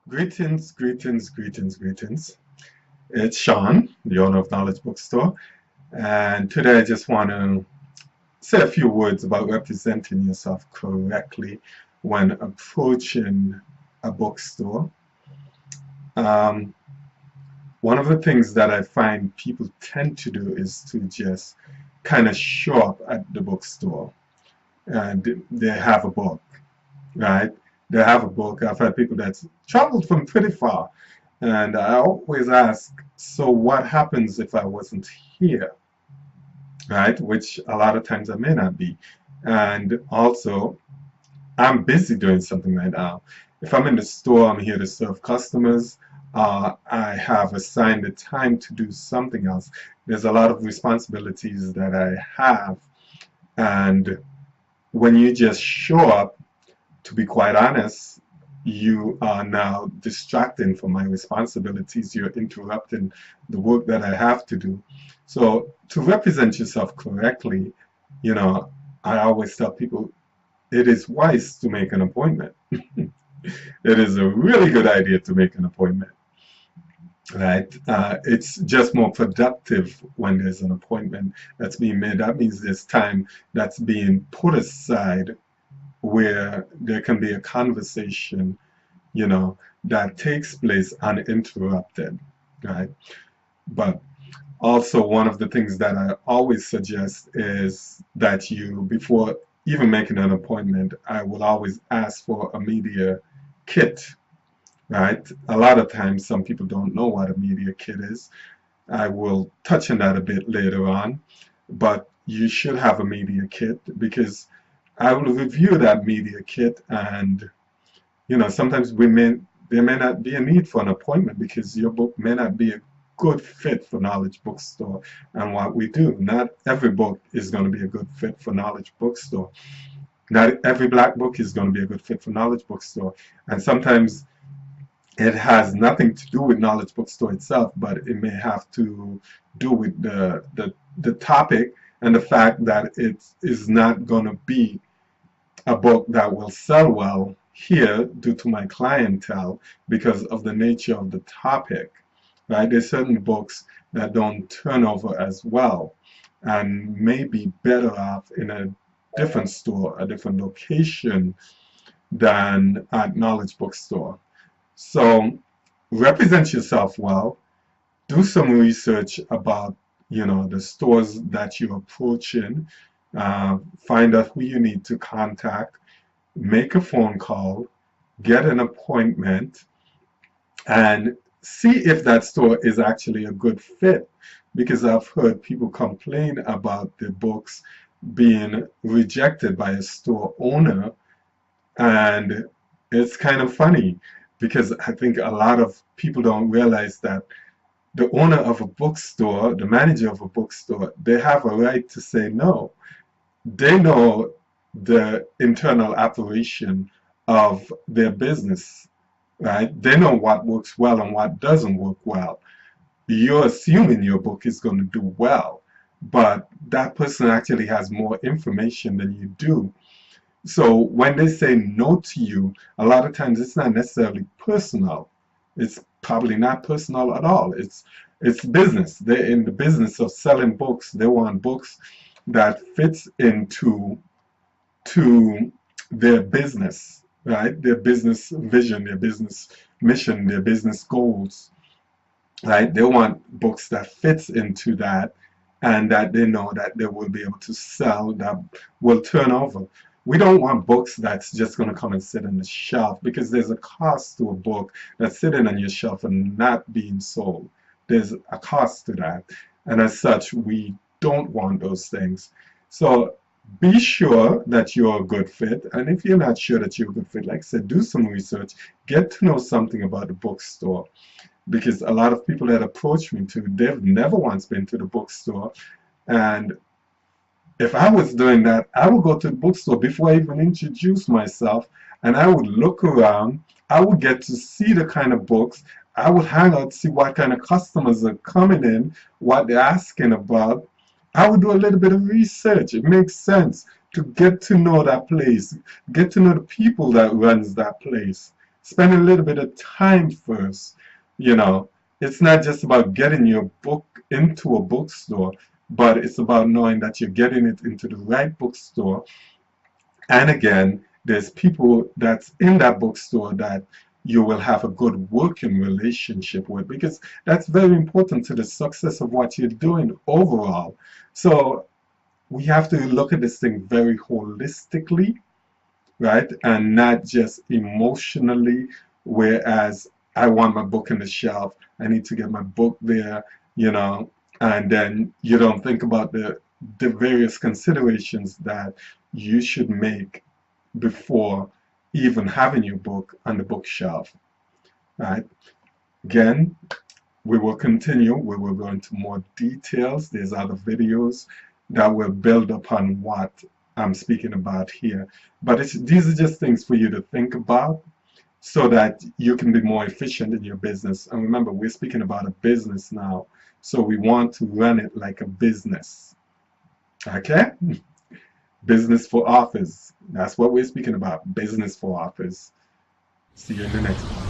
Greetings, greetings, greetings, greetings. It's Sean, the owner of Knowledge Bookstore, and today I just want to say a few words about representing yourself correctly when approaching a bookstore. Um, One of the things that I find people tend to do is to just kind of show up at the bookstore and they have a book, right? They have a book. I've had people that's traveled from pretty far. And I always ask, so what happens if I wasn't here, right? Which a lot of times I may not be. And also, I'm busy doing something right now. If I'm in the store, I'm here to serve customers. I have assigned the time to do something else. There's a lot of responsibilities that I have. And when you just show up, to be quite honest, you are now distracting from my responsibilities. You're interrupting the work that I have to do. So to represent yourself correctly, you know, I always tell people it is wise to make an appointment. It is a really good idea to make an appointment, right? It's just more productive when there's an appointment that's being made. That means there's time that's being put aside where there can be a conversation, that takes place uninterrupted, right? But also, one of the things that I always suggest is that you, before even making an appointment, I will always ask for a media kit, right? A lot of times, some people don't know what a media kit is. I will touch on that a bit later on, but you should have a media kit because I will review that media kit, and sometimes there may not be a need for an appointment because your book may not be a good fit for Knowledge Bookstore and what we do. Not every book is going to be a good fit for Knowledge Bookstore. Not every black book is going to be a good fit for Knowledge Bookstore. And sometimes it has nothing to do with Knowledge Bookstore itself, but it may have to do with the topic and the fact that it is not going to be a book that will sell well here due to my clientele because of the nature of the topic, right? There's certain books that don't turn over as well and may be better off in a different store, a different location than at Knowledge Bookstore. So represent yourself well, do some research about the stores that you're approaching, find out who you need to contact, make a phone call, get an appointment, and see if that store is actually a good fit. Because I've heard people complain about the books being rejected by a store owner, and it's kind of funny because I think a lot of people don't realize that the owner of a bookstore, the manager of a bookstore, they have a right to say no. They know the internal operation of their business, right? They know what works well and what doesn't work well. You're assuming your book is going to do well, but that person actually has more information than you do. So when they say no to you, a lot of times it's not necessarily personal. It's probably not personal at all. It's business. They're in the business of selling books. They want books that fits into their business, right? Their business vision, their business mission, their business goals, right? They want books that fits into that and that they know that they will be able to sell, that will turn over. We don't want books that's just going to come and sit on the shelf because there's a cost to a book that's sitting on your shelf and not being sold. There's a cost to that. And as such, we don't want those things. So be sure that you're a good fit. And if you're not sure that you're a good fit, like I said, do some research, get to know something about the bookstore. Because a lot of people that approach me too, they've never once been to the bookstore. And if I was doing that, I would go to the bookstore before I even introduce myself and I would look around. I would get to see the kind of books. I would hang out, see what kind of customers are coming in, what they're asking about. I would do a little bit of research. It makes sense to get to know that place, get to know the people that runs that place, spend a little bit of time first. You know, it's not just about getting your book into a bookstore, but it's about knowing that you're getting it into the right bookstore. And again, there's people that's in that bookstore that you will have a good working relationship with, because that's very important to the success of what you're doing overall. So we have to look at this thing very holistically, right? And not just emotionally, whereas I want my book on the shelf, I need to get my book there, you know, and then you don't think about the various considerations that you should make before even having your book on the bookshelf, right? Again, we will continue. We will go into more details. There's other videos that will build upon what I'm speaking about here. But these are just things for you to think about so that you can be more efficient in your business. And remember, we're speaking about a business now. So we want to run it like a business. Okay? Business for authors. That's what we're speaking about. Business for authors. See you in the next one.